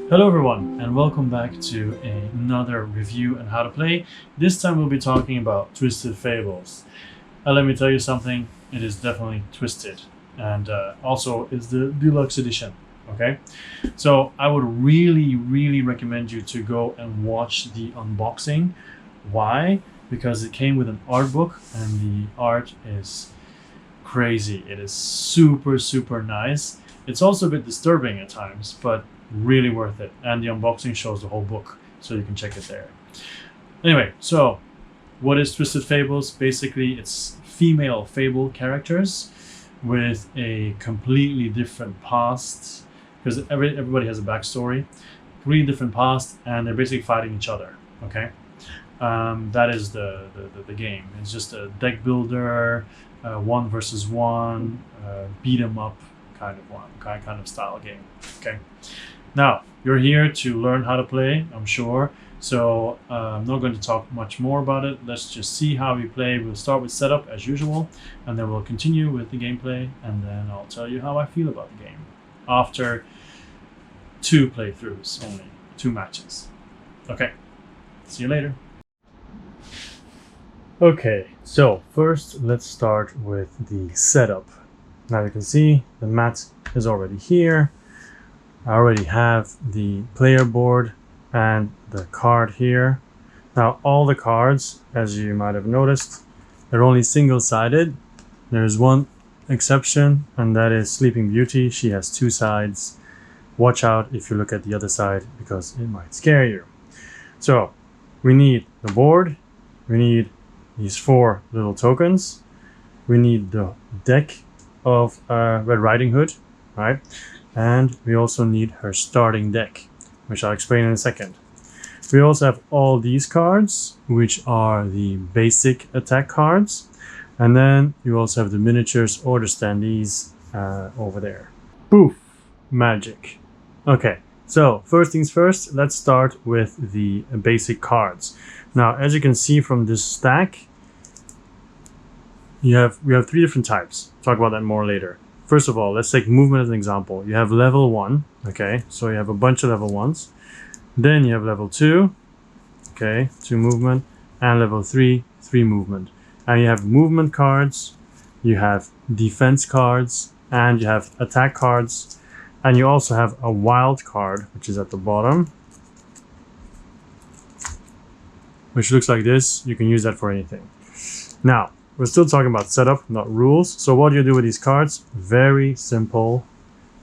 Hello everyone, and welcome back to another review on how to play. This time we'll be talking about Twisted Fables. Let me tell you something, it is definitely twisted, and also it's the deluxe edition, okay? So I would really recommend you to go and watch the unboxing. Why? Because it came with an art book, and the art is crazy. It is super nice. It's also a bit disturbing at times, but really worth it. And the unboxing shows the whole book, so you can check it there. Anyway, so what is Twisted Fables? Basically, it's female fable characters with a completely different past, because everybody has a backstory, completely different past, and they're basically fighting each other. Okay, that is the game. It's just a deck builder, 1 versus 1, beat 'em up kind of style game. Okay. Now, you're here to learn how to play, I'm sure, so I'm not going to talk much more about it. Let's just see how we play. We'll start with setup as usual, and then we'll continue with the gameplay, and then I'll tell you how I feel about the game after 2 playthroughs only, 2 matches. Okay, see you later. Okay, so first let's start with the setup. Now you can see the mat is already here. I already have the player board and the card here. Now all the cards, as you might have noticed, they're only single-sided. There's one exception, and that is Sleeping Beauty. She has 2 sides. Watch out if you look at the other side, because it might scare you. So we need the board, we need these 4 little tokens, we need the deck of Red Riding Hood, right? And we also need her starting deck, which I'll explain in a second. We also have all these cards, which are the basic attack cards. And then you also have the miniatures or the standees over there. Poof! Magic. Okay, so first things first, let's start with the basic cards. Now, as you can see from this stack, we have 3 different types. Talk about that more later. First of all, let's take movement as an example. You have level 1, okay, so you have a bunch of level 1s. Then you have level 2, okay, 2 movement, and level 3, 3 movement. And you have movement cards, you have defense cards, and you have attack cards, and you also have a wild card, which is at the bottom, which looks like this. You can use that for anything. Now, we're still talking about setup, not rules. So what do you do with these cards? Very simple.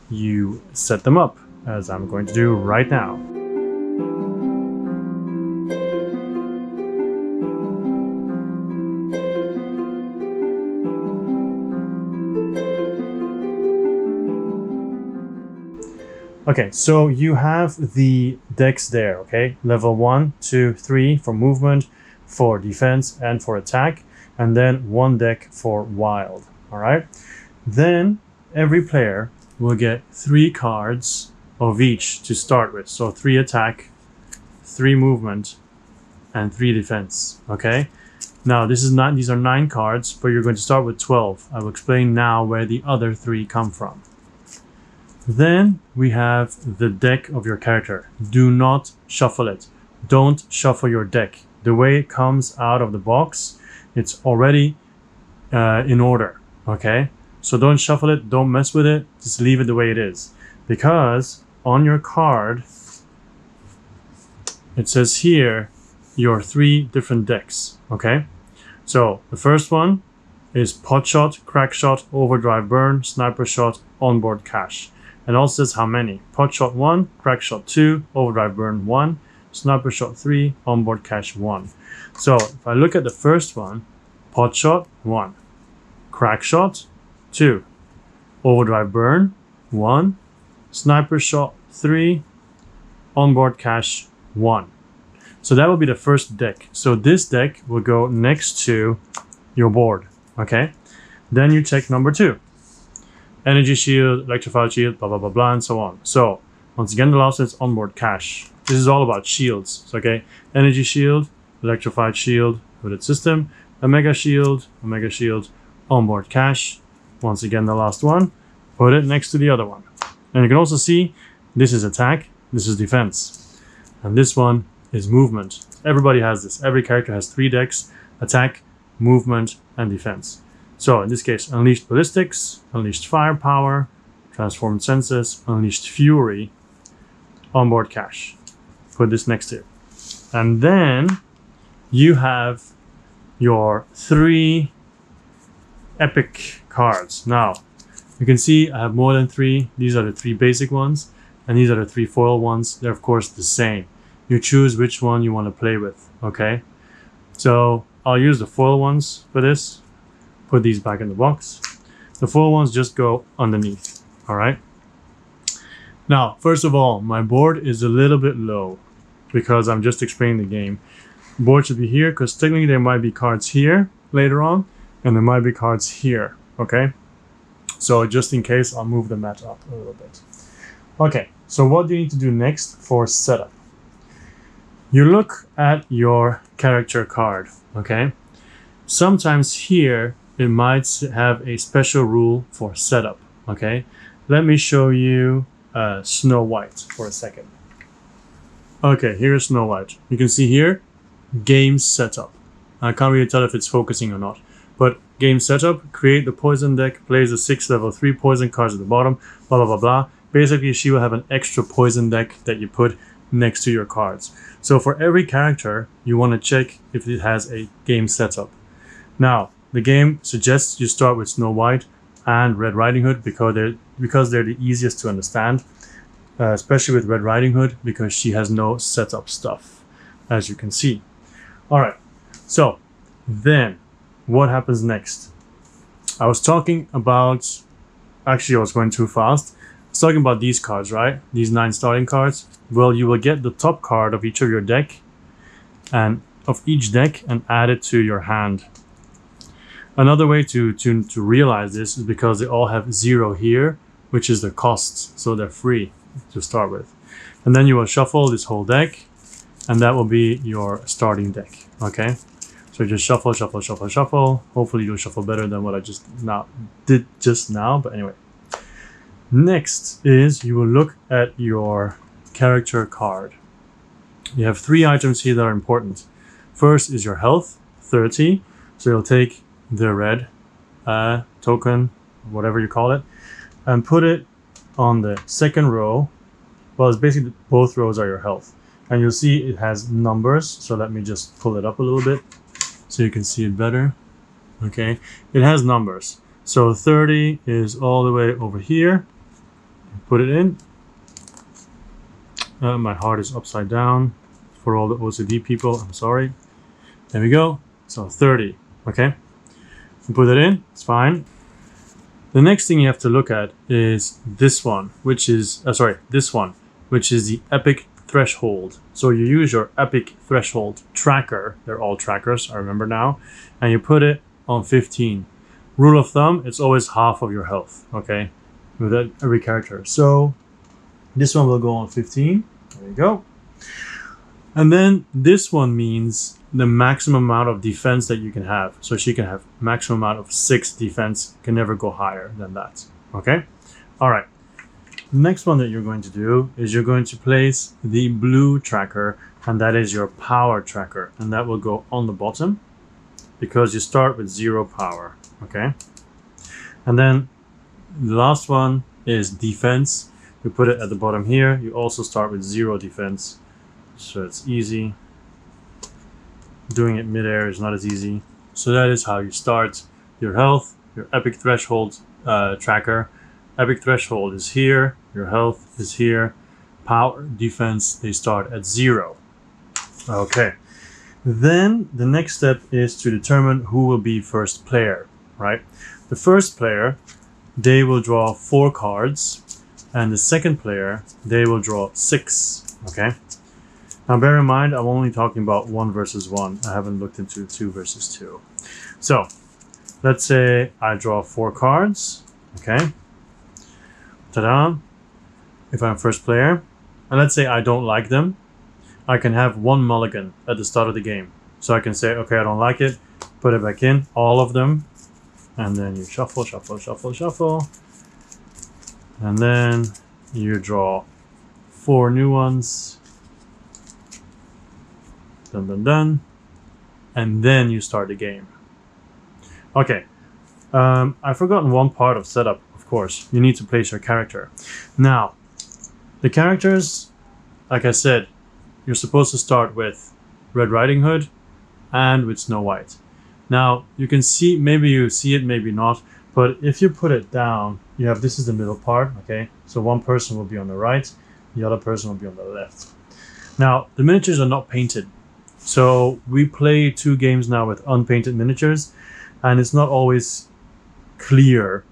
You set them up, as I'm going to do right now. Okay, so you have the decks there, okay? Level 1, 2, 3 for movement, for defense, and for attack. And then 1 deck for wild, all right? Then every player will get 3 cards of each to start with. So 3 attack, 3 movement, and 3 defense, okay? Now these are 9 cards, but you're going to start with 12. I will explain now where the other 3 come from. Then we have the deck of your character. Do not shuffle it. Don't shuffle your deck. The way it comes out of the box, it's already in order, okay? So don't shuffle it, don't mess with it, just leave it the way it is. Because on your card, it says here, your 3 different decks, okay? So the first one is pot shot, crack shot, overdrive burn, sniper shot, onboard cache. And also says how many. Pot shot 1, crack shot 2, overdrive burn 1, sniper shot 3, onboard cache 1. So if I look at the first one, pot shot 1, crack shot 2, overdrive burn 1, sniper shot 3, onboard cache 1. So that will be the first deck. So this deck will go next to your board, okay? Then you check number 2. Energy shield, electrified shield, blah, blah, blah, blah, and so on. So once again, the last is onboard cache. This is all about shields, okay? Energy shield, electrified shield, hooded system, Omega shield, onboard cache. Once again, the last one, put it next to the other one. And you can also see this is attack, This is defense. And this one is movement. Everybody has this. Every character has 3 decks: attack, movement, and defense. So in this case, Unleashed Ballistics, Unleashed Firepower, Transformed Senses, Unleashed Fury, Onboard Cash. Put this next to it. And then you have your 3 epic cards. Now, you can see I have more than 3. These are the 3 basic ones, and these are the 3 foil ones. They're of course the same. You choose which one you want to play with, okay? So I'll use the foil ones for this. Put these back in the box. The foil ones just go underneath, all right? Now, first of all, my board is a little bit low because I'm just explaining the game. Board should be here because technically there might be cards here later on, and there might be cards here, okay? So just in case, I'll move the mat up a little bit. Okay, so what do you need to do next for setup? You look at your character card, okay? Sometimes here, it might have a special rule for setup, okay? Let me show you Snow White for a second. Okay, here's Snow White. You can see here, game setup. I can't really tell if it's focusing or not, but game setup, create the poison deck, plays the 6 level 3 poison cards at the bottom, blah, blah, blah, blah. Basically, she will have an extra poison deck that you put next to your cards. So for every character, you want to check if it has a game setup. Now, the game suggests you start with Snow White and Red Riding Hood because they're the easiest to understand, especially with Red Riding Hood because she has no setup stuff, as you can see. All right, so then what happens next? I was talking about, actually I was going too fast. I was talking about these cards, right? These 9 starting cards. Well, you will get the top card of each of your deck and add it to your hand. Another way to realize this is because they all have 0 here, which is the costs, so they're free to start with. And then you will shuffle this whole deck, and that will be your starting deck, okay? So just shuffle, shuffle, shuffle, shuffle. Hopefully you'll shuffle better than what I did just now, but anyway. Next is you will look at your character card. You have 3 items here that are important. First is your health, 30. So you'll take the red token, whatever you call it, and put it on the second row. Well, it's basically both rows are your health. And you'll see it has numbers. So let me just pull it up a little bit so you can see it better. Okay, it has numbers. So 30 is all the way over here. Put it in. My heart is upside down for all the OCD people. I'm sorry. There we go. So 30. Okay. Put it in. It's fine. The next thing you have to look at is this one, which is the epic threshold. So you use your epic threshold tracker. They're all trackers, I remember now. And you put it on 15. Rule of thumb, it's always half of your health, okay? With every character. So this one will go on 15. There you go. And then this one means the maximum amount of defense that you can have. So she can have maximum amount of 6 defense, can never go higher than that. Okay? All right. Next one that you're going to do is you're going to place the blue tracker, and that is your power tracker. And that will go on the bottom because you start with 0 power. Okay? And then the last one is defense. You put it at the bottom here. You also start with 0 defense. So it's easy. Doing it midair is not as easy. So that is how you start your health, your epic threshold tracker. Epic threshold is here, your health is here, power, defense, they start at 0. Okay. Then the next step is to determine who will be first player, right? The first player, they will draw 4 cards, and the second player, they will draw 6, okay? Now bear in mind, I'm only talking about 1 versus 1. I haven't looked into 2 versus 2. So, let's say I draw 4 cards, okay? Ta-da! If I'm first player, and let's say I don't like them, I can have 1 mulligan at the start of the game. So I can say, okay, I don't like it, put it back in, all of them, and then you shuffle, shuffle, shuffle, shuffle, and then you draw 4 new ones. Dun dun dun. And then you start the game. Okay. I've forgotten one part of setup, of course. You need to place your character. Now, the characters, like I said, you're supposed to start with Red Riding Hood and with Snow White. Now, you can see, maybe you see it, maybe not, but if you put it down, you have, this is the middle part, okay? So one person will be on the right, the other person will be on the left. Now, the miniatures are not painted. So we play 2 games now with unpainted miniatures, and it's not always clear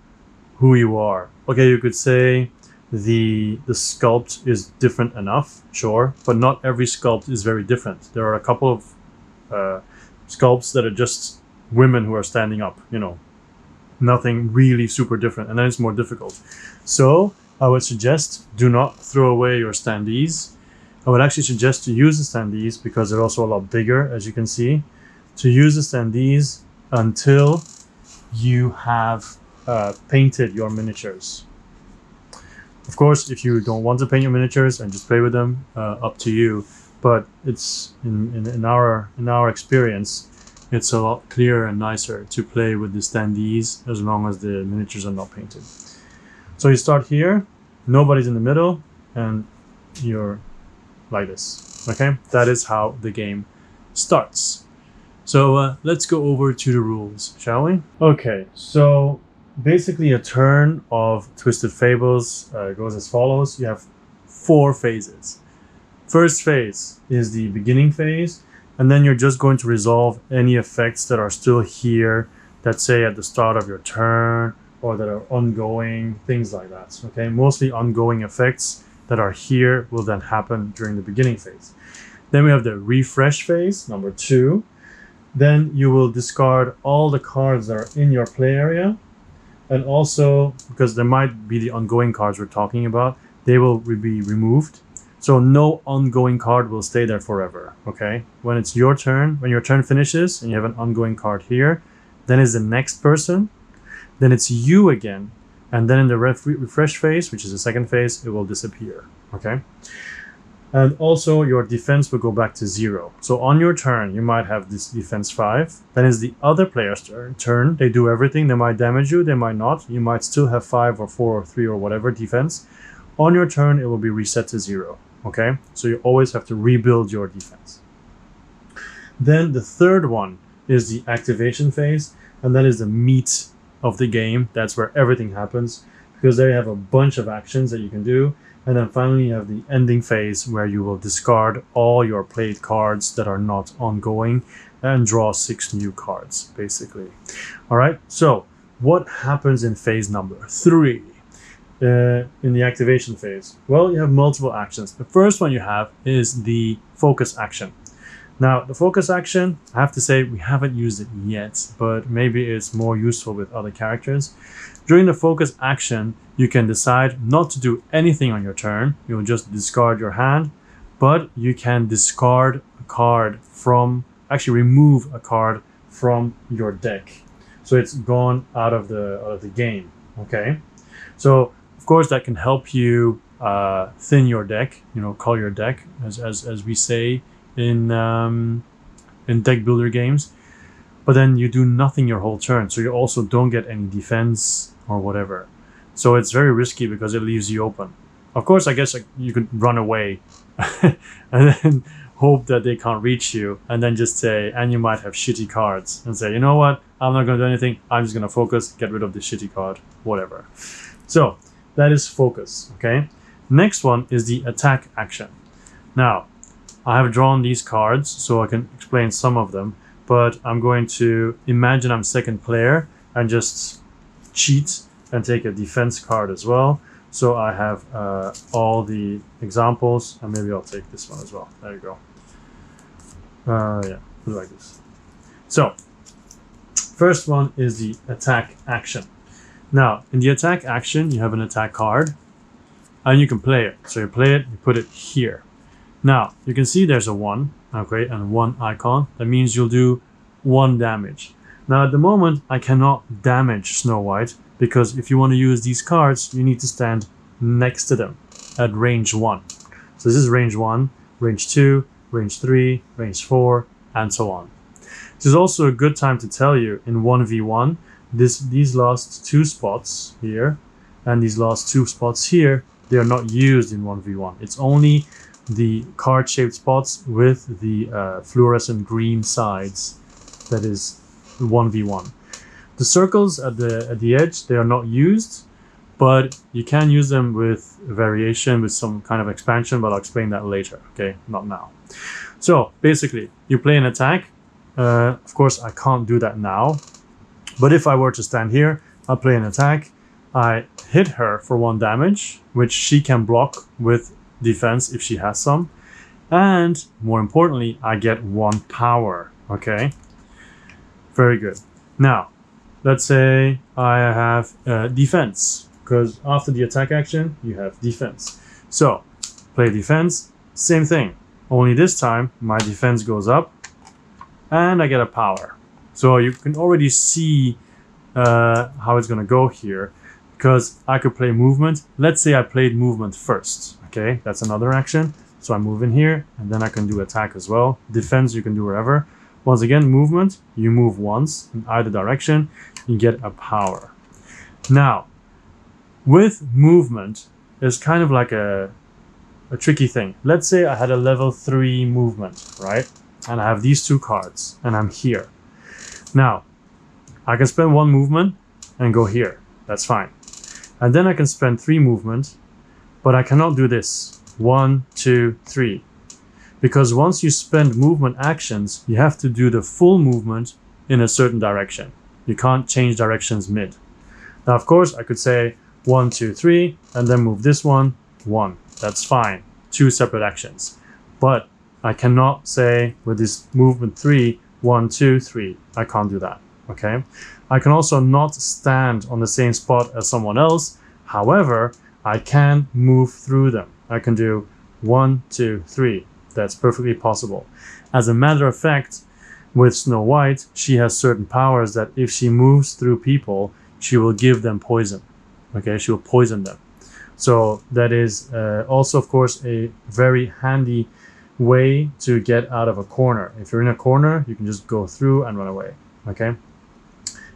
who you are. Okay, you could say the sculpt is different enough, sure, but not every sculpt is very different. There are a couple of sculpts that are just women who are standing up, you know, nothing really super different, and then it's more difficult. So I would suggest do not throw away your standees. I would actually suggest to use the standees because they're also a lot bigger, as you can see, to use the standees until you have painted your miniatures. Of course, if you don't want to paint your miniatures and just play with them, up to you. But it's in our experience, it's a lot clearer and nicer to play with the standees as long as the miniatures are not painted. So you start here, nobody's in the middle, and you're like this. Okay, that is how the game starts. So let's go over to the rules, shall we? Okay, so basically a turn of Twisted Fables goes as follows. You have 4 phases. First phase is the beginning phase, and then you're just going to resolve any effects that are still here that say at the start of your turn or that are ongoing, things like that. Okay, mostly ongoing effects that are here will then happen during the beginning phase. Then we have the refresh phase, number 2. Then you will discard all the cards that are in your play area. And also, because there might be the ongoing cards we're talking about, they will be removed. So no ongoing card will stay there forever, okay? When it's your turn, when your turn finishes and you have an ongoing card here, then it's the next person, then it's you again. And then in the refresh phase, which is the second phase, it will disappear, okay? And also your defense will go back to 0. So on your turn, you might have this defense 5. Then it's the other player's turn. They do everything. They might damage you. They might not. You might still have 5 or 4 or 3 or whatever defense. On your turn, it will be reset to 0. Okay? So you always have to rebuild your defense. Then the third one is the activation phase. And that is the meat of the game. That's where everything happens. Because there you have a bunch of actions that you can do. And then finally you have the ending phase where you will discard all your played cards that are not ongoing and draw 6 new cards, basically. All right, so what happens in phase number 3 in the activation phase? Well, you have multiple actions. The first one you have is the focus action. Now, the focus action, I have to say we haven't used it yet, but maybe it's more useful with other characters. During the focus action, you can decide not to do anything on your turn. You'll just discard your hand, but you can discard a card from, actually remove a card from your deck. So it's gone out of the game, okay? So, of course, that can help you thin your deck, you know, cull your deck, as we say in deck builder games. But then you do nothing your whole turn, so you also don't get any defense or whatever. So it's very risky because it leaves you open. Of course, I guess you could run away and then hope that they can't reach you, and then just say, and you might have shitty cards, and say, you know what, I'm not going to do anything, I'm just going to focus, get rid of the shitty card, whatever. So that is focus, okay? Next one is the attack action. Now, I have drawn these cards so I can explain some of them, but I'm going to imagine I'm second player and just cheat and take a defense card as well. So I have all the examples, and maybe I'll take this one as well. There you go. Yeah, put it like this. So, first one is the attack action. Now, in the attack action, you have an attack card, and you can play it. So you play it, you put it here. Now, you can see there's a 1, okay, and 1 icon. That means you'll do 1 damage. Now, at the moment, I cannot damage Snow White, because if you want to use these cards, you need to stand next to them at range 1. So this is range 1, range 2, range 3, range 4, and so on. This is also a good time to tell you in 1v1, these last 2 spots here and these last 2 spots here, they are not used in 1v1. It's only the card-shaped spots with the fluorescent green sides that is 1v1. The circles at the edge, they are not used, but you can use them with variation, with some kind of expansion, but I'll explain that later, okay? Not now. So basically, you play an attack. Of course, I can't do that now, but if I were to stand here, I'll play an attack. I hit her for 1 damage, which she can block with defense if she has some. And more importantly, I get 1 power, okay? Very good. Now, let's say I have defense, because after the attack action, you have defense. So, play defense, same thing. Only this time, my defense goes up, and I get a power. So you can already see how it's gonna go here, because I could play movement. Let's say I played movement first, okay? That's another action. So I move in here, and then I can do attack as well. Defense, you can do wherever. Once again, movement, you move once in either direction, you get a power. Now, with movement, it's kind of like a tricky thing. Let's say I had a level 3 movement, right? And I have these 2 cards, and I'm here. Now, I can spend 1 movement and go here. That's fine. And then I can spend 3 movement, but I cannot do this. 1, 2, 3. Because once you spend movement actions, you have to do the full movement in a certain direction. You can't change directions mid. Now, of course, I could say 1, 2, 3, and then move this 1. That's fine. 2 separate actions. But I cannot say with this movement 3, 1, 2, 3. I can't do that, okay? I can also not stand on the same spot as someone else. However, I can move through them. I can do 1, 2, 3. That's perfectly possible. As a matter of fact, with Snow White, she has certain powers that if she moves through people, she will give them poison. Okay, she will poison them. So that is also, of course, a very handy way to get out of a corner. If you're in a corner, you can just go through and run away. Okay,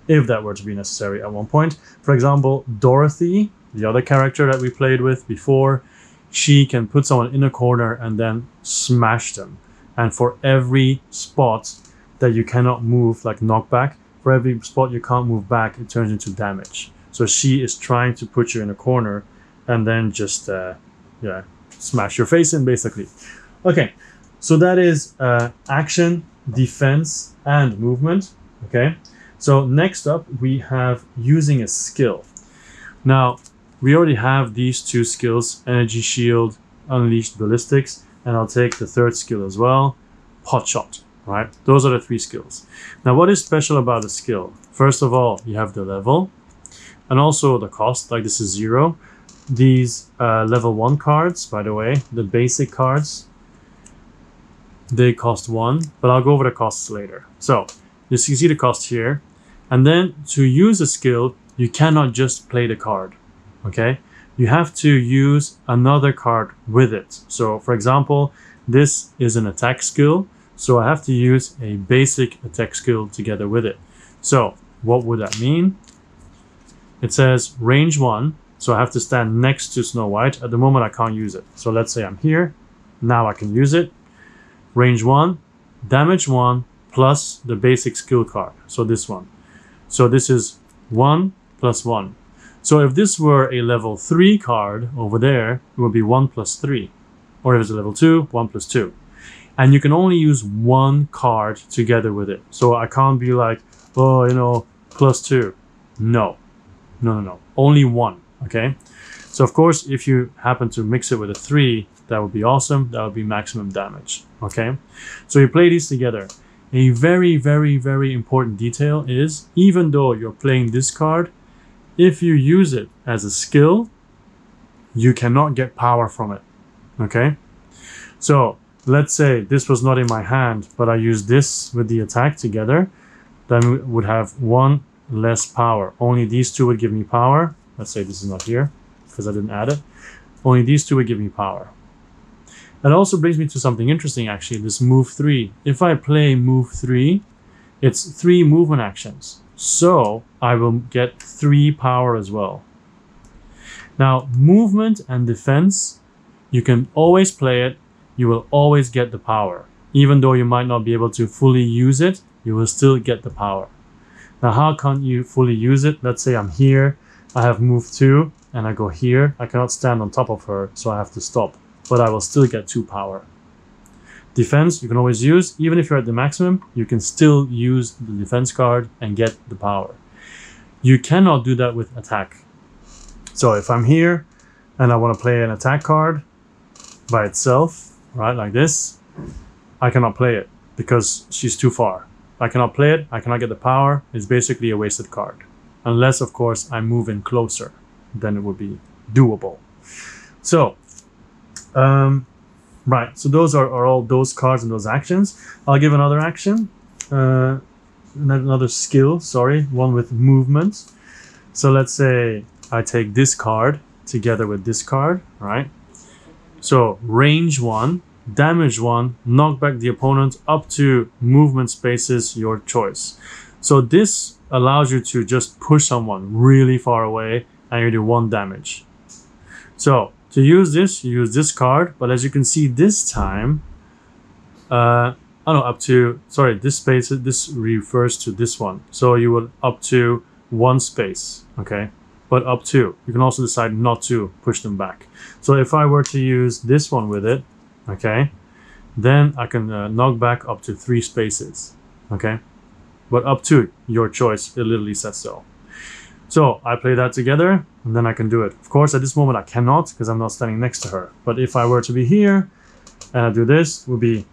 if that were to be necessary at one point. For example, Dorothy, the other character that we played with before, she can put someone in a corner and then smash them. And for every spot that you cannot move, like knockback, for every spot you can't move back, it turns into damage. So she is trying to put you in a corner and then just smash your face in, basically. Okay, so that is action, defense, and movement. Okay, so next up we have using a skill. Now, we already have these 2 skills, Energy Shield, Unleashed Ballistics, and I'll take the 3rd skill as well, Pot Shot, right? Those are the 3 skills. Now, what is special about a skill? First of all, you have the level, and also the cost, like this is 0. These level 1 cards, by the way, the basic cards, they cost 1, but I'll go over the costs later. So, you see the cost here, and then to use a skill, you cannot just play the card. Okay, you have to use another card with it. So for example, this is an attack skill, so I have to use a basic attack skill together with it. So what would that mean? It says range 1, so I have to stand next to Snow White. At the moment I can't use it, so let's say I'm here, now I can use it. Range 1, damage 1 plus the basic skill card, so this one. So this is 1 plus 1. So if this were a level 3 card over there, it would be 1 plus 3. Or if it's a level 2, 1 plus 2. And you can only use 1 card together with it. So I can't be like, oh, you know, plus 2. No. Only 1, okay? So of course, if you happen to mix it with a 3, that would be awesome. That would be maximum damage, okay? So you play these together. A very, very, very important detail is, even though you're playing this card, if you use it as a skill, you cannot get power from it, okay? So let's say this was not in my hand, but I used this with the attack together, then we would have 1 less power. Only these 2 would give me power. Let's say this is not here, because I didn't add it. Only these 2 would give me power. That also brings me to something interesting, actually, this move 3. If I play move 3, it's 3 movement actions. So I will get 3 power as well. Now, movement and defense, you can always play it. You will always get the power. Even though you might not be able to fully use it, you will still get the power. Now, how can you fully use it? Let's say I'm here, I have move 2, and I go here. I cannot stand on top of her, so I have to stop. But I will still get 2 power. Defense, you can always use. Even if you're at the maximum, you can still use the defense card and get the power. You cannot do that with attack. So if I'm here, and I want to play an attack card by itself, right, like this, I cannot play it because she's too far. I cannot play it, I cannot get the power. It's basically a wasted card. Unless, of course, I move in closer, then it would be doable. So, right, so those are all those cards and those actions. I'll give another action, another skill, sorry, one with movement. So let's say I take this card together with this card, right? So range 1, damage 1, knock back the opponent up to movement spaces, your choice. So this allows you to just push someone really far away and you do 1 damage. So to use this, you use this card, but as you can see this time, up to, sorry, this space, this refers to this one. So you will up to 1 space, okay? But up to, you can also decide not to push them back. So if I were to use this one with it, okay, then I can knock back up to 3 spaces, okay? But up to your choice, it literally says so. So I play that together and then I can do it. Of course, at this moment I cannot because I'm not standing next to her. But if I were to be here and I do this, it would be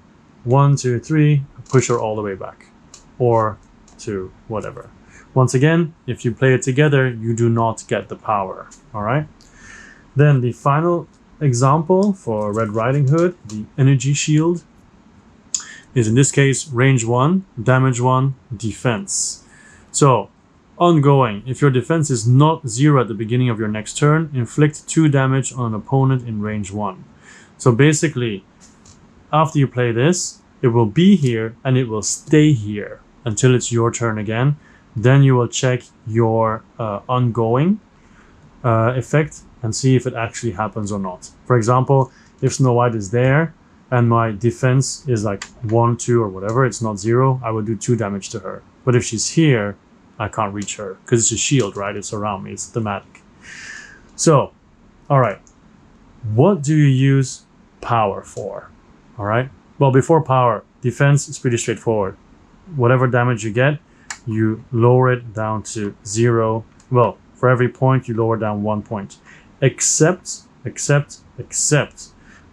1, 2, 3, push her all the way back or to whatever. Once again, if you play it together, you do not get the power, all right? Then the final example for Red Riding Hood, the energy shield, is in this case range 1, damage 1, defense. So ongoing, if your defense is not 0 at the beginning of your next turn, inflict 2 damage on an opponent in range 1. So basically, after you play this, it will be here and it will stay here until it's your turn again. Then you will check your ongoing effect and see if it actually happens or not. For example, if Snow White is there and my defense is like 1, 2 or whatever, it's not 0, I will do 2 damage to her. But if she's here, I can't reach her because it's a shield, right? It's around me, it's thematic. So, all right, what do you use power for? All right, well, before power, defense is pretty straightforward. Whatever damage you get, you lower it down to 0. Well, for every point, you lower down 1 point. Except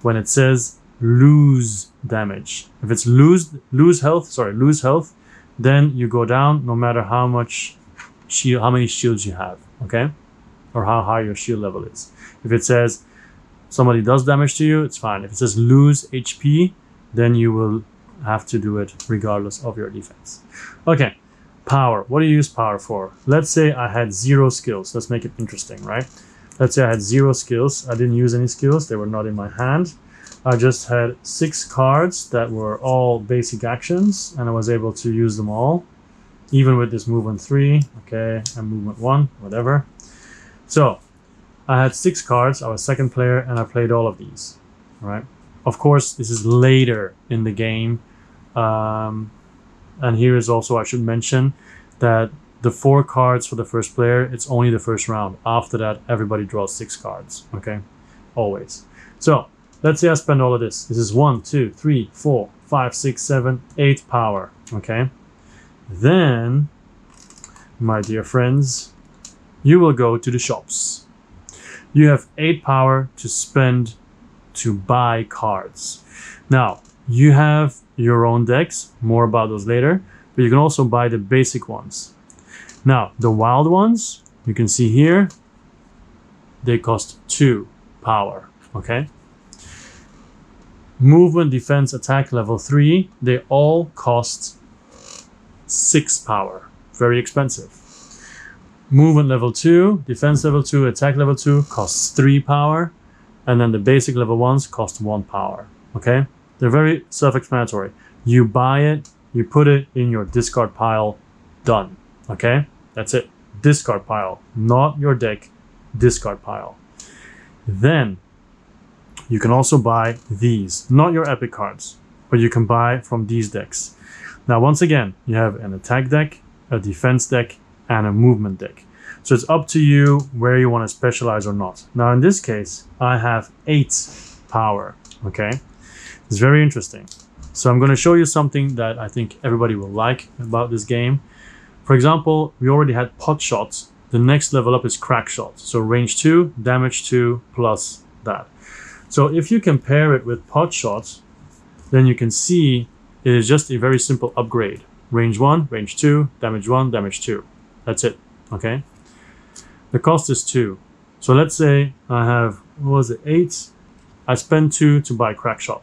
when it says lose damage. If it's lose health, then you go down no matter how many shields you have, okay? Or how high your shield level is. If it says somebody does damage to you, it's fine. If it says lose HP, then you will have to do it regardless of your defense. Okay. Power. What do you use power for? Let's say I had 0 skills. Let's make it interesting, right? Let's say I had 0 skills. I didn't use any skills. They were not in my hand. I just had 6 cards that were all basic actions, and I was able to use them all, even with this movement 3, okay, and movement 1, whatever. So I had 6 cards. I was second player, and I played all of these, right? Of course, this is later in the game. And here is also, I should mention that the 4 cards for the first player, it's only the first round. After that, everybody draws 6 cards, okay? Always. So let's say I spend all of this. This is 1, 2, 3, 4, 5, 6, 7, 8 power, okay? Then, my dear friends, you will go to the shops. You have 8 power to spend to buy cards. Now, you have your own decks, more about those later, but you can also buy the basic ones. Now, the wild ones, you can see here, they cost 2 power, okay? Movement, defense, attack level 3, they all cost 6 power. Very expensive. Movement level 2, defense level 2, attack level 2 costs 3 power, and then the basic level 1s cost 1 power. okay? They're very self-explanatory. You buy it, you put it in your discard pile, done, okay? That's it. Discard pile, not your deck, discard pile. Then you can also buy these, not your epic cards, but you can buy from these decks. Now, once again, you have an attack deck, a defense deck, and a movement deck. So it's up to you where you want to specialize or not. Now, in this case, I have 8 power, okay? It's very interesting. So I'm going to show you something that I think everybody will like about this game. For example, we already had pot shots. The next level up is crack shot. So range 2, damage 2, plus that. So if you compare it with pot shots, then you can see it is just a very simple upgrade. Range 1, range 2, damage 1, damage 2. That's it, okay? The cost is 2. So let's say I have, what was it, 8? I spend 2 to buy crack shot.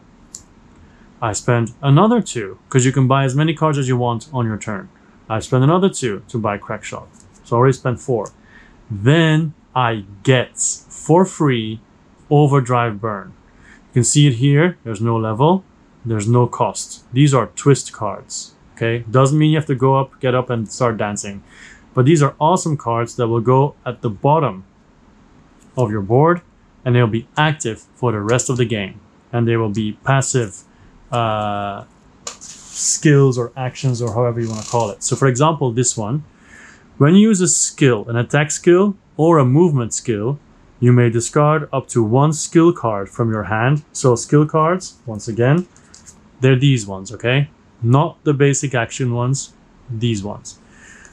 I spend another 2, because you can buy as many cards as you want on your turn. I spend another 2 to buy crack shot. So I already spent 4. Then I get, for free, Overdrive Burn. You can see it here. There's no level. There's no cost. These are twist cards. Okay, doesn't mean you have to go up, get up, and start dancing. But these are awesome cards that will go at the bottom of your board, and they'll be active for the rest of the game. And they will be passive skills or actions, or however you want to call it. So for example, this one, when you use a skill, an attack skill or a movement skill, you may discard up to 1 skill card from your hand. So skill cards, once again, they're these ones, okay? Not the basic action ones, these ones.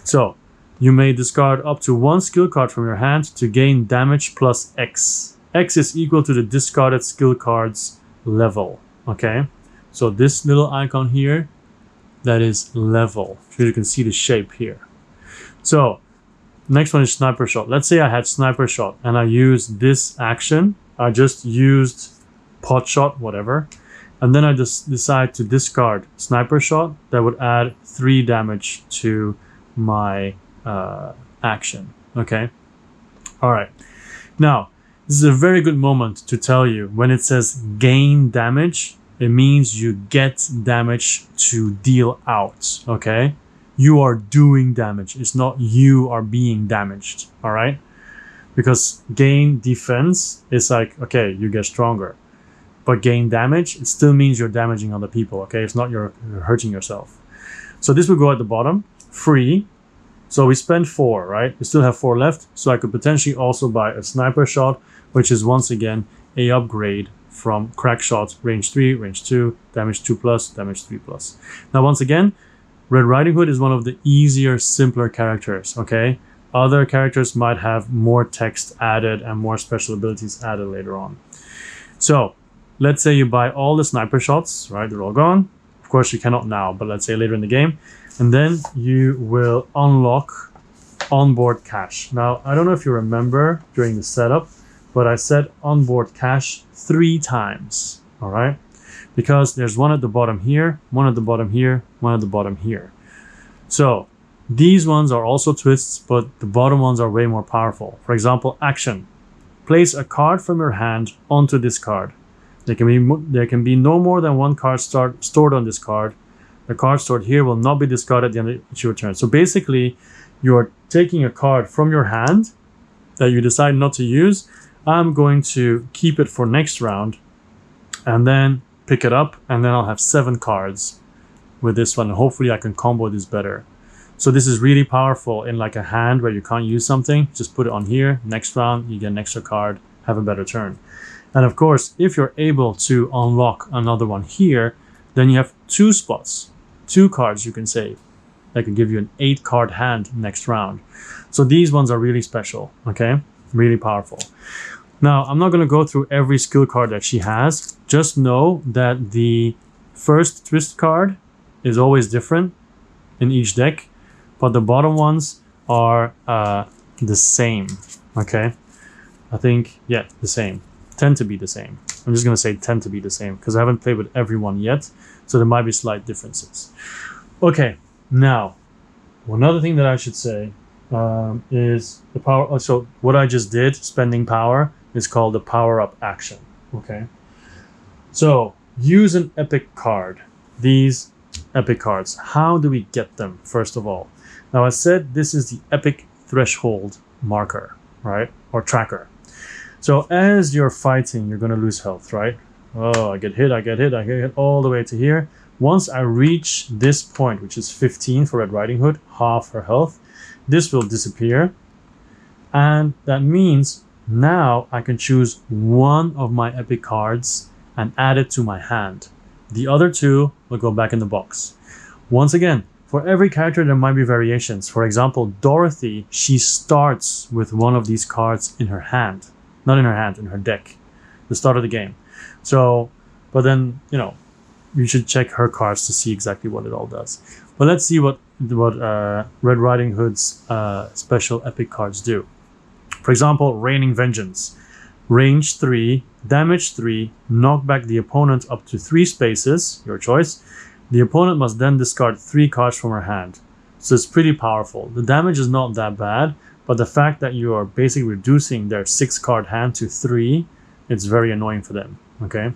So you may discard up to 1 skill card from your hand to gain damage plus X. X is equal to the discarded skill card's level, okay? So this little icon here, that is level. So you can see the shape here. So next one is Sniper Shot. Let's say I had Sniper Shot and I used this action. I just used Pot Shot, whatever. And then I just decide to discard Sniper Shot. That would add 3 damage to my action. Okay. All right. Now, this is a very good moment to tell you when it says gain damage, it means you get damage to deal out. Okay. You are doing damage. It's not you are being damaged. All right. Because gain defense is like, okay, you get stronger. But gain damage, it still means you're damaging other people. Okay. It's not you're hurting yourself. So this would go at the bottom, free. So we spend 4, right? We still have 4 left. So I could potentially also buy a Sniper Shot, which is once again a upgrade from crack shot, range 3, range 2, damage 2 plus, damage 3 plus. Now, once again, Red Riding Hood is one of the easier, simpler characters, okay? Other characters might have more text added and more special abilities added later on. So let's say you buy all the Sniper Shots, right? They're all gone. Of course, you cannot now, but let's say later in the game. And then you will unlock onboard cash. Now, I don't know if you remember during the setup, but I said onboard cash 3 times, all right? Because there's one at the bottom here, one at the bottom here, one at the bottom here. So these ones are also twists, but the bottom ones are way more powerful. For example, action. Place a card from your hand onto this card. There can be no more than 1 card stored on this card. The card stored here will not be discarded at the end of your turn. So basically, you're taking a card from your hand that you decide not to use. I'm going to keep it for next round and then pick it up, and then I'll have 7 cards with this one. Hopefully I can combo this better. So this is really powerful in like a hand where you can't use something. Just put it on here. Next round, you get an extra card, have a better turn. And of course, if you're able to unlock another one here, then you have 2 spots, 2 cards you can save. That can give you an 8 card hand next round. So these ones are really special, okay? Really powerful. Now, I'm not going to go through every skill card that she has. Just know that the first twist card is always different in each deck, but the bottom ones are the same, okay? I think, yeah, the same. Tend to be the same. I'm just going to say tend to be the same because I haven't played with everyone yet, so there might be slight differences. Okay, now, one other thing that I should say is the power. So what I just did, spending power, is called the power up action. Okay. So use an epic card. These epic cards, how do we get them, first of all? Now, I said this is the epic threshold marker, right? Or tracker. So as you're fighting, you're going to lose health, right? Oh, I get hit all the way to here. Once I reach this point, which is 15 for Red Riding Hood, half her health, this will disappear. And that means now I can choose one of my epic cards and add it to my hand. The other two will go back in the box. Once again, for every character there might be variations. For example, Dorothy, she starts with one of these cards in her hand. Not in her hand, in her deck. The start of the game. So, but then, you know, you should check her cards to see exactly what it all does. But let's see what Red Riding Hood's special epic cards do. For example, Raining Vengeance. Range 3, damage 3, knock back the opponent up to 3 spaces, your choice. The opponent must then discard 3 cards from her hand. So it's pretty powerful. The damage is not that bad, but the fact that you are basically reducing their 6-card hand to 3, it's very annoying for them, okay?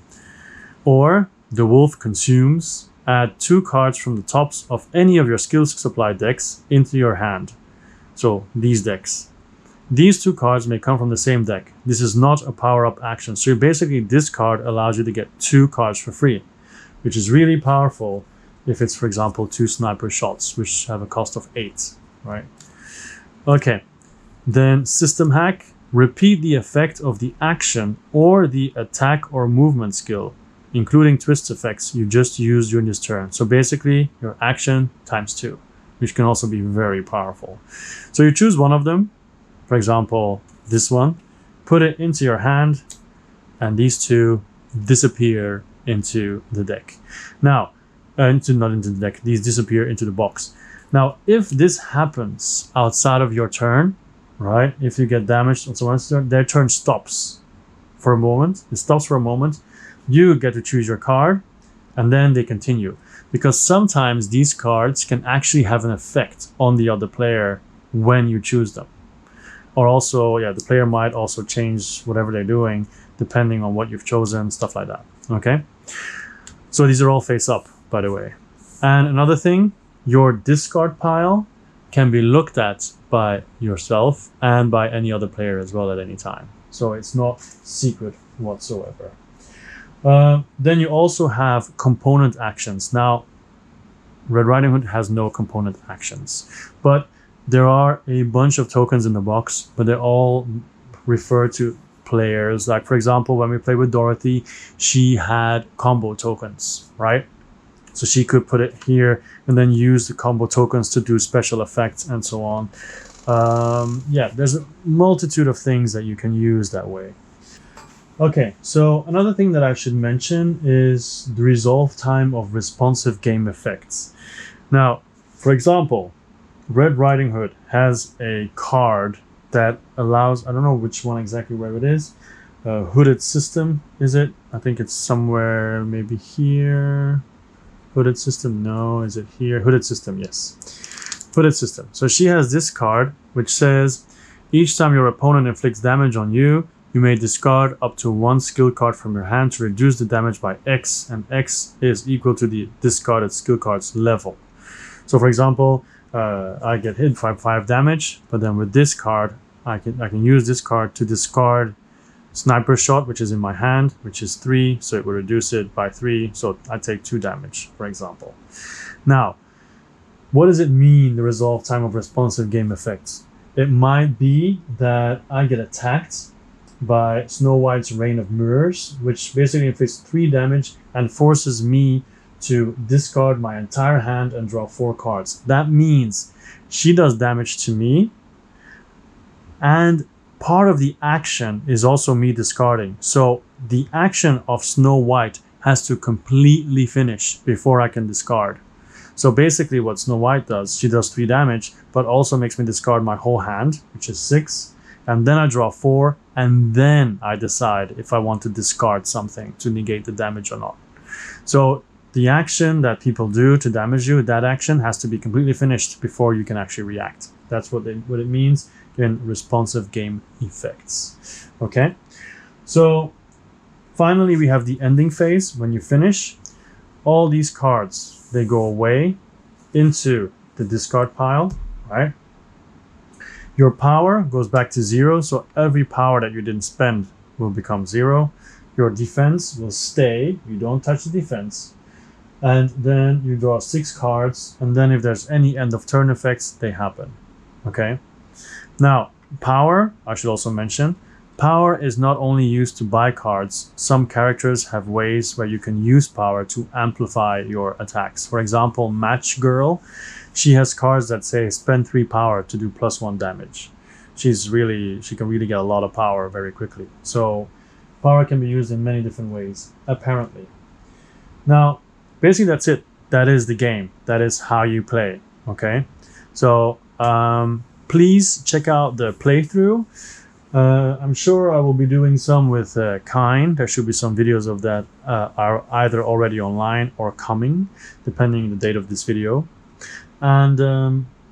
Or the Wolf Consumes. Add 2 cards from the tops of any of your skills supply decks into your hand. So these decks. These 2 cards may come from the same deck. This is not a power-up action. So basically this card allows you to get 2 cards for free, which is really powerful if it's, for example, 2 sniper shots, which have a cost of 8, right? Okay, then System Hack. Repeat the effect of the action or the attack or movement skill, including twist effects you just used during this turn. So basically your action times 2, which can also be very powerful. So you choose one of them. For example, this one, put it into your hand, and these 2 disappear into the deck. Now, not into the deck, these disappear into the box. Now, if this happens outside of your turn, right, if you get damaged on someone's turn, their turn stops for a moment. It stops for a moment. You get to choose your card, and then they continue. Because sometimes these cards can actually have an effect on the other player when you choose them. Or also, yeah, the player might also change whatever they're doing depending on what you've chosen, stuff like that, okay? So these are all face up, by the way. And another thing, your discard pile can be looked at by yourself and by any other player as well at any time. So it's not secret whatsoever. Then you also have component actions. Now, Red Riding Hood has no component actions, but there are a bunch of tokens in the box, but they all refer to players. Like, for example, when we played with Dorothy, she had combo tokens, right? So she could put it here and then use the combo tokens to do special effects and so on. Yeah, there's a multitude of things that you can use that way. Okay, so another thing that I should mention is the resolve time of responsive game effects. Now, for example, Red Riding Hood has a card that allows, I don't know which one exactly where it is, Hooded System, is it? I think it's somewhere maybe here. Hooded System, no, is it here? Hooded System, yes. Hooded System. So she has this card which says, each time your opponent inflicts damage on you, you may discard up to 1 skill card from your hand to reduce the damage by X, and X is equal to the discarded skill card's level. So for example, I get hit for 5 damage, but then with this card, I can use this card to discard Sniper Shot, which is in my hand, which is 3, so it will reduce it by 3, so I take 2 damage, for example. Now, what does it mean, the resolve time of responsive game effects? It might be that I get attacked by Snow White's Rain of Mirrors, which basically inflicts 3 damage and forces me to discard my entire hand and draw 4 cards. That means she does damage to me, and part of the action is also me discarding. So the action of Snow White has to completely finish before I can discard. So basically what Snow White does, she does 3 damage, but also makes me discard my whole hand, which is 6, and then I draw 4, and then I decide if I want to discard something to negate the damage or not. So the action that people do to damage you, that action has to be completely finished before you can actually react. That's what it means in responsive game effects. Okay, so finally, we have the ending phase. When you finish, all these cards, they go away into the discard pile, right? Your power goes back to 0, so every power that you didn't spend will become 0. Your defense will stay, you don't touch the defense. And then you draw 6 cards, and then if there's any end of turn effects, they happen, okay? Now, power, I should also mention, power is not only used to buy cards. Some characters have ways where you can use power to amplify your attacks. For example, Match Girl, she has cards that say spend 3 power to do +1 damage. She can really get a lot of power very quickly. So power can be used in many different ways, apparently. Now, basically that's it. That is the game. That is how you play, okay? So please check out the playthrough. I'm sure I will be doing some with Kine. There should be some videos of that are either already online or coming, depending on the date of this video. And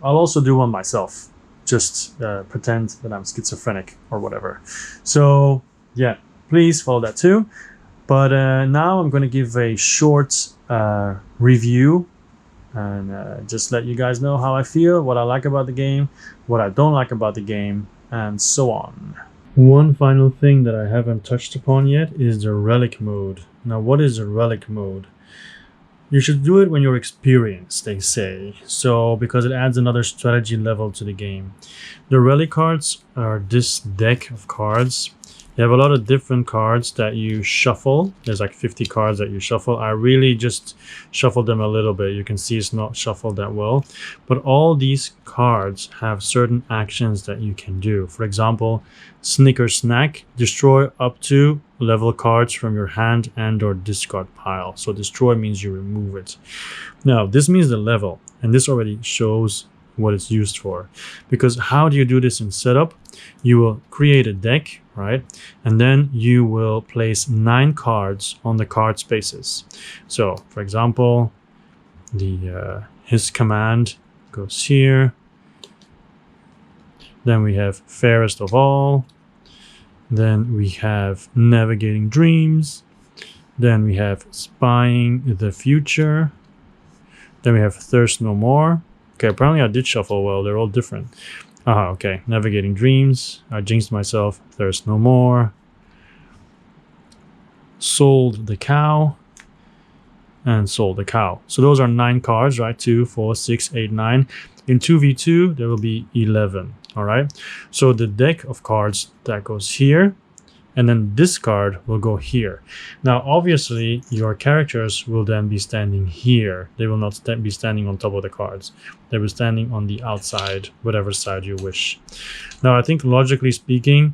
I'll also do one myself. Just pretend that I'm schizophrenic or whatever. So yeah, please follow that too. But now I'm going to give a short review and just let you guys know how I feel, what I like about the game, what I don't like about the game, and so on. One final thing that I haven't touched upon yet is the Relic Mode. Now, what is a Relic Mode? You should do it when you're experienced, they say. So, because it adds another strategy level to the game. The Relic cards are this deck of cards. You have a lot of different cards that you shuffle. There's like 50 cards that you shuffle. I really just shuffled them a little bit. You can see it's not shuffled that well. But all these cards have certain actions that you can do. For example, Snicker Snack, destroy up to level cards from your hand and or discard pile. So destroy means you remove it. Now, this means the level. And this already shows what it's used for. Because how do you do this in setup? You will create a deck, right? And then you will place 9 cards on the card spaces. So, for example, his command goes here. Then we have Fairest of All. Then we have Navigating Dreams. Then we have Spying the Future. Then we have Thirst No More. Okay, apparently I did shuffle well. They're all different. Okay. Navigating Dreams. I jinxed myself. Thirst No More. Sold the Cow. And Sold the Cow. So those are 9 cards, right? 2, 4, 6, 8, 9. In 2v2, there will be 11. All right. So the deck of cards that goes here. And then this card will go here. Now, obviously, your characters will then be standing here. They will not be standing on top of the cards. They will be standing on the outside, whatever side you wish. Now, I think logically speaking,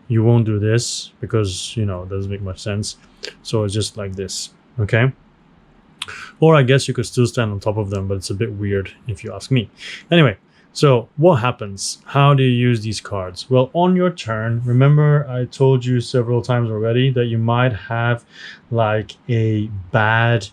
you won't do this because, you know, it doesn't make much sense. So it's just like this, okay? Or I guess you could still stand on top of them, but it's a bit weird if you ask me. Anyway. So what happens? How do you use these cards? Well, on your turn, remember I told you several times already that you might have like a bad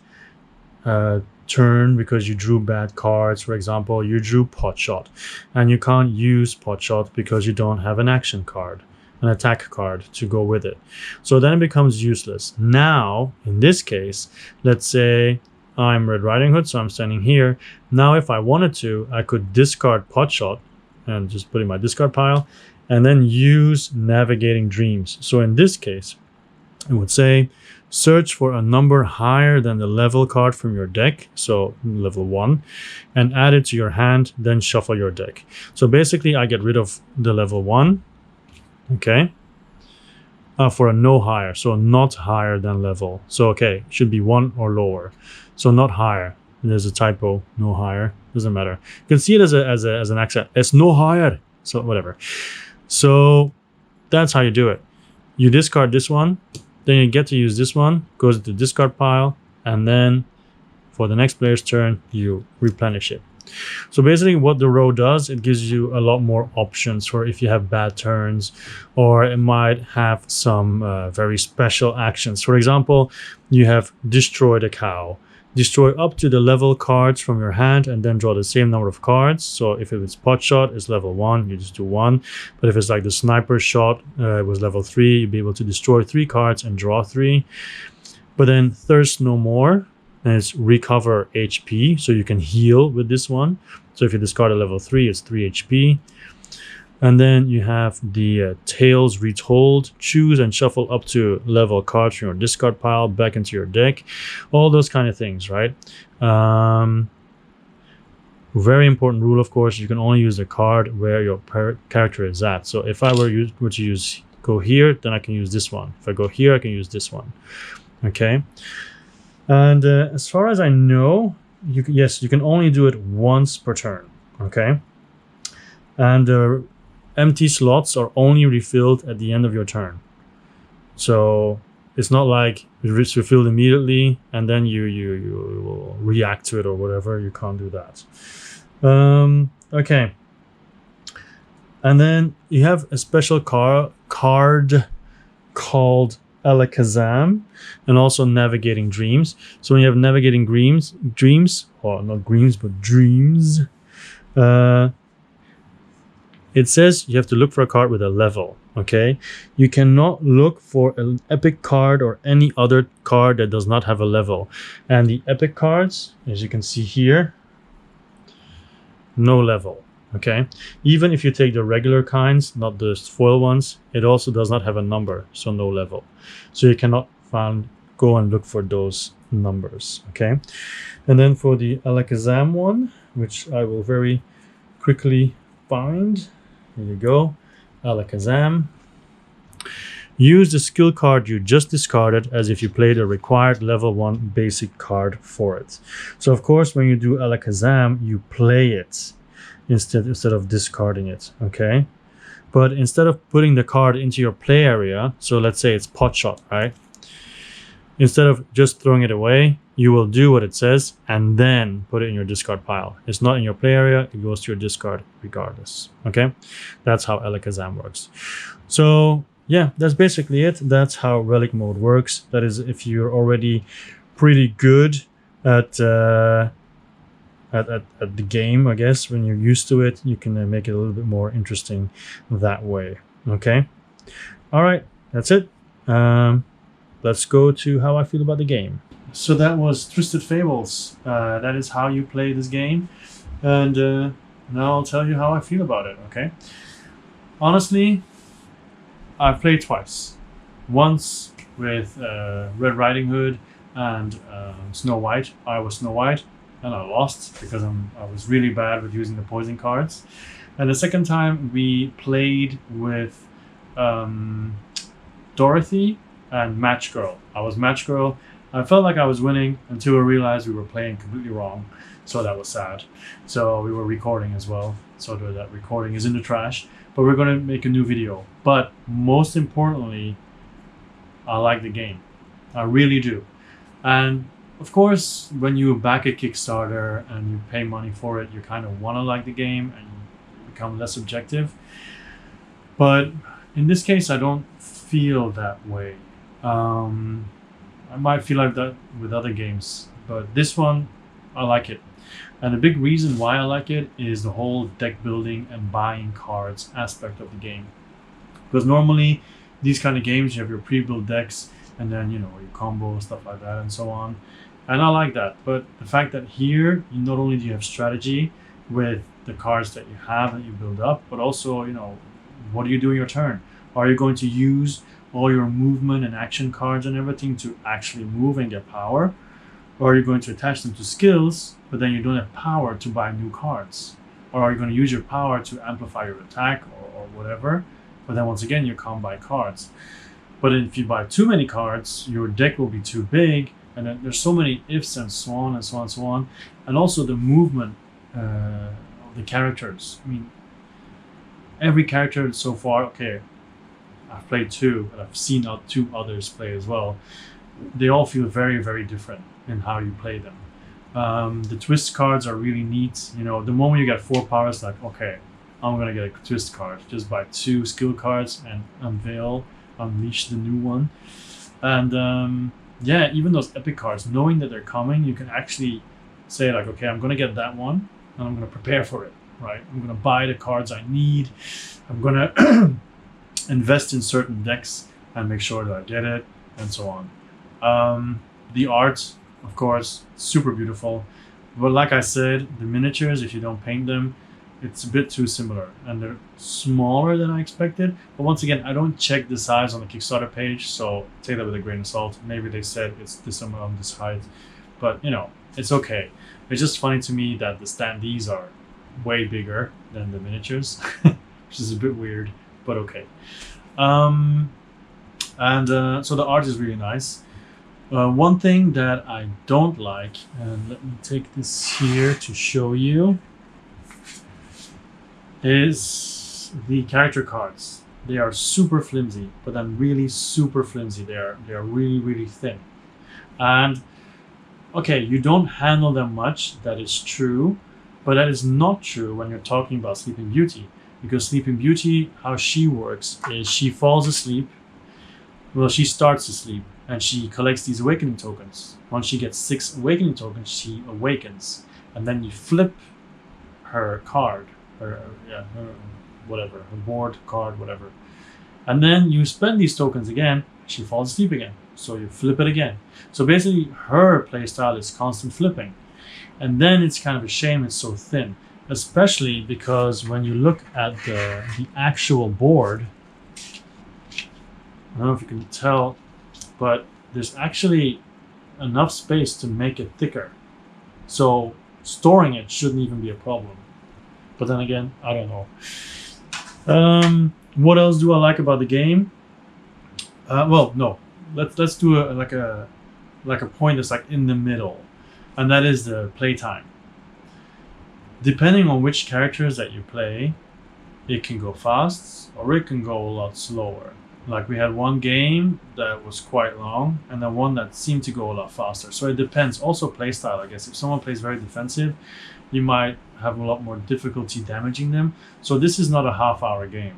turn because you drew bad cards. For example, you drew Potshot and you can't use Potshot because you don't have an action card, an attack card to go with it. So then it becomes useless. Now, in this case, let's say I'm Red Riding Hood, so I'm standing here. Now, if I wanted to, I could discard Potshot and just put in my discard pile and then use Navigating Dreams. So in this case, it would say, search for a number higher than the level card from your deck, so level 1, and add it to your hand, then shuffle your deck. So basically, I get rid of the level 1, okay, for a no higher, so not higher than level. So, okay, it should be 1 or lower. So not higher. There's a typo, no higher. Doesn't matter. You can see it as an accent. It's no higher. So whatever. So that's how you do it. You discard this one, then you get to use this one, goes into the discard pile, and then for the next player's turn, you replenish it. So basically what the row does, it gives you a lot more options for if you have bad turns, or it might have some very special actions. For example, you have Destroy the Cow. destroy up to the level cards from your hand and then draw the same number of cards. So if it was pot shot, it's level 1, you just do 1. But if it's like the sniper shot, it was level 3, you'd be able to destroy 3 cards and draw 3. But then thirst no more, and it's recover HP, so you can heal with this one. So if you discard a level 3, it's 3 HP. And then you have the Tales Retold. Choose and shuffle up to level cards from your discard pile back into your deck. All those kind of things, right? Very important rule, of course. You can only use the card where your character is at. So if I were to use go here, then I can use this one. If I go here, I can use this one. Okay. And as far as I know, you can only do it once per turn. Okay. And empty slots are only refilled at the end of your turn. So it's not like it's refilled immediately and then you will react to it or whatever. You can't do that. Okay. And then you have a special card called Alakazam, and also Navigating Dreams. So when you have Navigating Dreams, or not dreams, but dreams, it says you have to look for a card with a level, okay? You cannot look for an epic card or any other card that does not have a level. And the epic cards, as you can see here, no level, okay? Even if you take the regular kinds, not the foil ones, it also does not have a number, so no level. So you cannot go and look for those numbers, okay? And then for the Alakazam one, which I will very quickly find. Here you go, Alakazam. Use the skill card you just discarded as if you played a required level 1 basic card for it. So of course, when you do Alakazam, you play it instead of discarding it, okay? But instead of putting the card into your play area, so let's say it's pot shot, right? Instead of just throwing it away, you will do what it says and then put it in your discard pile. It's not in your play area, it goes to your discard regardless, okay? That's how Alakazam works. So yeah, that's basically it. That's how Relic Mode works. That is, if you're already pretty good at the game, I guess, when you're used to it, you can make it a little bit more interesting that way, okay? All right, that's it. Let's go to how I feel about the game. So that was Twisted Fables. That is how you play this game. And now I'll tell you how I feel about it, okay? Honestly, I've played twice. Once with Red Riding Hood and Snow White. I was Snow White and I lost because I was really bad with using the poison cards. And the second time we played with Dorothy and Match Girl. I was Match Girl. I felt like I was winning until I realized we were playing completely wrong. So that was sad. So we were recording as well. So that recording is in the trash. But we're going to make a new video. But most importantly, I like the game. I really do. And of course, when you back a Kickstarter and you pay money for it, you kind of want to like the game and you become less objective. But in this case, I don't feel that way. I might feel like that with other games, but this one, I like it. And the big reason why I like it is the whole deck building and buying cards aspect of the game. Because normally, these kind of games, you have your pre-built decks, and then, you know, your combo, stuff like that, and so on. And I like that. But the fact that here, not only do you have strategy with the cards that you have that you build up, but also, you know, what do you do in your turn? Are you going to use all your movement and action cards and everything to actually move and get power? Or are you going to attach them to skills, but then you don't have power to buy new cards? Or are you going to use your power to amplify your attack or whatever? But then once again, you can't buy cards. But if you buy too many cards, your deck will be too big, and then there's so many ifs and so on and so on and so on. And also the movement of the characters. I mean, every character so far, okay, I've played 2, and I've seen 2 others play as well. They all feel very, very different in how you play them. The twist cards are really neat. You know, the moment you get 4 powers, like, okay, I'm gonna get a twist card. Just buy 2 skill cards and unleash the new one. And yeah, even those epic cards, knowing that they're coming, you can actually say like, okay, I'm gonna get that one, and I'm gonna prepare for it, right? I'm gonna buy the cards I need. I'm gonna invest in certain decks and make sure that I get it, and so on. The art, of course, super beautiful. But like I said, the miniatures, if you don't paint them, it's a bit too similar, and they're smaller than I expected. But once again, I don't check the size on the Kickstarter page, so take that with a grain of salt. Maybe they said it's this amount, this height, but you know, it's okay. It's just funny to me that the standees are way bigger than the miniatures, which is a bit weird, but okay. So the art is really nice. One thing that I don't like, and let me take this here to show you, is the character cards. They are super flimsy, but then really super flimsy. They are really, really thin. And okay, you don't handle them much, that is true, but that is not true when you're talking about Sleeping Beauty. Because Sleeping Beauty, how she works is she falls asleep. Well, she starts to sleep and she collects these awakening tokens. Once she gets 6 awakening tokens, she awakens. And then you flip her card, her board card, whatever. And then you spend these tokens again, she falls asleep again. So you flip it again. So basically her playstyle is constant flipping. And then it's kind of a shame it's so thin. Especially because when you look at the actual board, I don't know if you can tell, but there's actually enough space to make it thicker. So storing it shouldn't even be a problem. But then again, I don't know. What else do I like about the game? Well, no. Let's do a point that's like in the middle, and that is the playtime. Depending on which characters that you play, it can go fast or it can go a lot slower. Like we had one game that was quite long, and then one that seemed to go a lot faster. So it depends. Also playstyle, I guess. If someone plays very defensive, you might have a lot more difficulty damaging them. So this is not a half-hour game.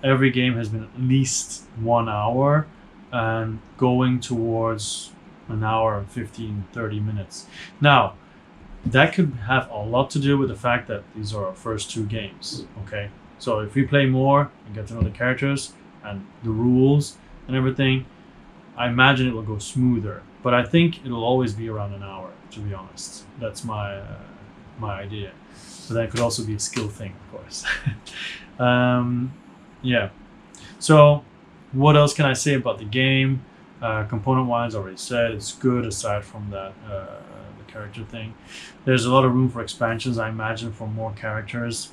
Every game has been at least 1 hour and going towards an hour and 15, 30 minutes. Now, that could have a lot to do with the fact that these are our first 2 games, okay? So if we play more and get to know the characters and the rules and everything, I imagine it will go smoother. But I think it'll always be around an hour, to be honest. That's my idea. But that could also be a skill thing, of course. Yeah. So what else can I say about the game? Component-wise, I already said it's good aside from that character thing. There's a lot of room for expansions, I imagine, for more characters.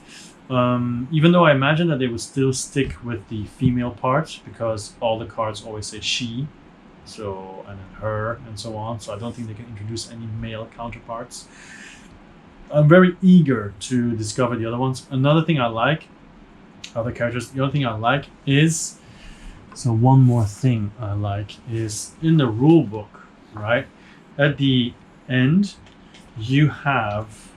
Even though I imagine that they would still stick with the female part because all the cards always say she, so, and then her and so on. So I don't think they can introduce any male counterparts. I'm very eager to discover the other ones. Another thing I like, other characters, the other thing I like is, so one more thing I like is in the rule book, right? At the end, you have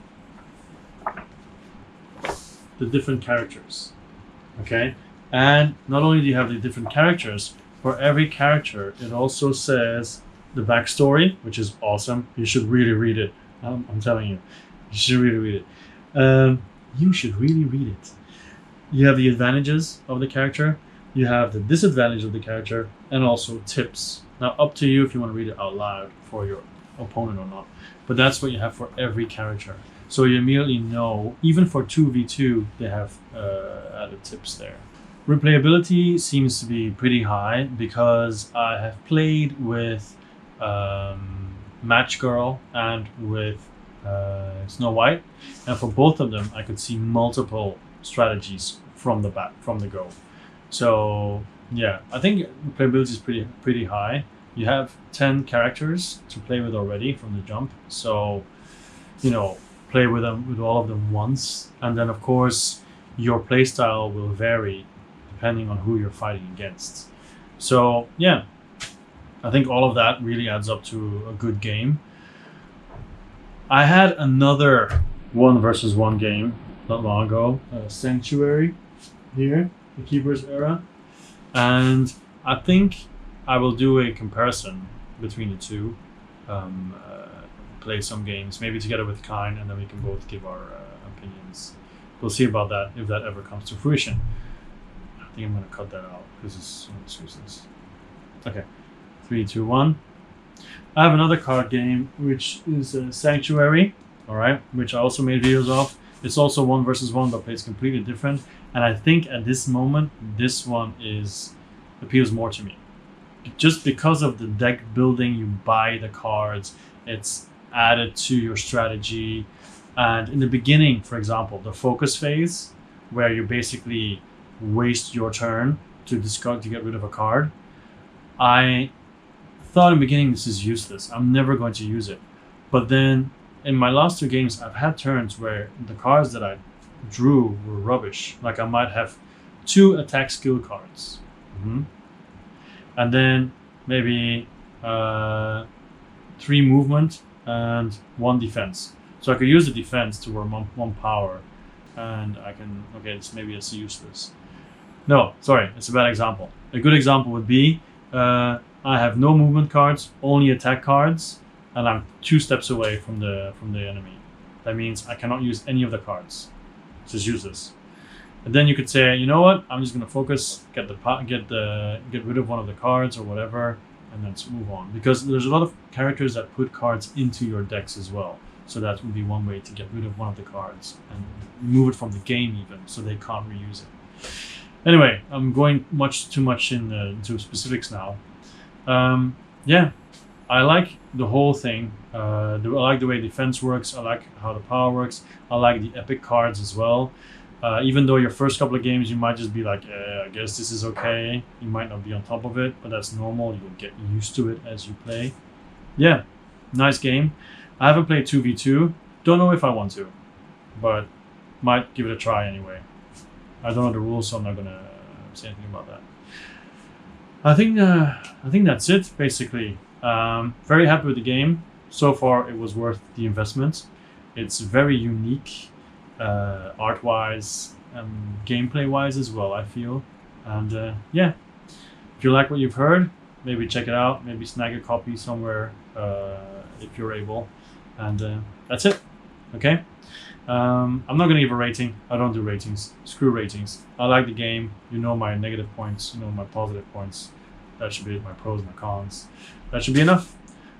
the different characters, okay? And not only do you have the different characters, for every character, it also says the backstory, which is awesome. You should really read it. I'm telling you, you should really read it. You should really read it. You have the advantages of the character, you have the disadvantage of the character, and also tips. Now, up to you if you want to read it out loud for your opponent or not. But that's what you have for every character. So you immediately know, even for 2v2, they have added tips there. Replayability seems to be pretty high because I have played with Match Girl and with Snow White, and for both of them, I could see multiple strategies from the go. So yeah, I think replayability is pretty high. You have 10 characters to play with already from the jump, so you know, play with all of them once, and then of course your playstyle will vary depending on who you're fighting against. So yeah, I think all of that really adds up to a good game. I had another 1v1 game not long ago, Sanctuary here, the Keeper's Era, and I think I will do a comparison between the two. Play some games, maybe together with Kine, and then we can both give our opinions. We'll see about that if that ever comes to fruition. I think I'm going to cut that out because it's useless. Okay, 3, 2, 1. I have another card game which is Sanctuary, all right, which I also made videos of. It's also 1 versus 1, but plays completely different. And I think at this moment, this one appeals more to me. Just because of the deck building, you buy the cards, it's added to your strategy. And in the beginning, for example, the focus phase, where you basically waste your turn to discard to get rid of a card, I thought in the beginning this is useless. I'm never going to use it. But then in my last 2 games, I've had turns where the cards that I drew were rubbish. Like I might have 2 attack skill cards. And then maybe 3 movement and 1 defense. So I could use the defense to work 1 power, and I can, okay, maybe it's useless. No, sorry, it's a bad example. A good example would be, I have no movement cards, only attack cards, and I'm 2 steps away from the enemy. That means I cannot use any of the cards. It's just useless. And then you could say, you know what? I'm just gonna focus, get rid of one of the cards or whatever, and then move on. Because there's a lot of characters that put cards into your decks as well. So that would be one way to get rid of one of the cards and remove it from the game even, so they can't reuse it. Anyway, I'm going too much into specifics now. Yeah, I like the whole thing. I like the way defense works. I like how the power works. I like the epic cards as well. Even though your first couple of games you might just be like, I guess this is okay. You might not be on top of it, but that's normal. You'll get used to it as you play. Yeah, nice game. I haven't played 2v2. Don't know if I want to, but might give it a try anyway. I don't know the rules, so I'm not gonna say anything about that. I think that's it basically. Very happy with the game. So far, it was worth the investment. It's very unique. Art-wise and gameplay-wise as well, I feel. And yeah, if you like what you've heard, maybe check it out. Maybe snag a copy somewhere if you're able. And that's it. Okay. I'm not gonna give a rating. I don't do ratings. Screw ratings. I like the game. You know my negative points. You know my positive points. That should be it. My pros and my cons. That should be enough.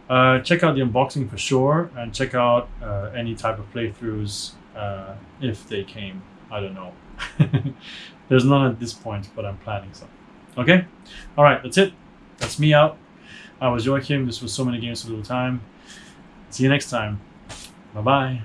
Check out the unboxing for sure, and check out any type of playthroughs. If they came, I don't know. There's none at this point, but I'm planning some. Okay? Alright, that's it. That's me out. I was Joachim. This was So Many Games for Little Time. See you next time. Bye-bye.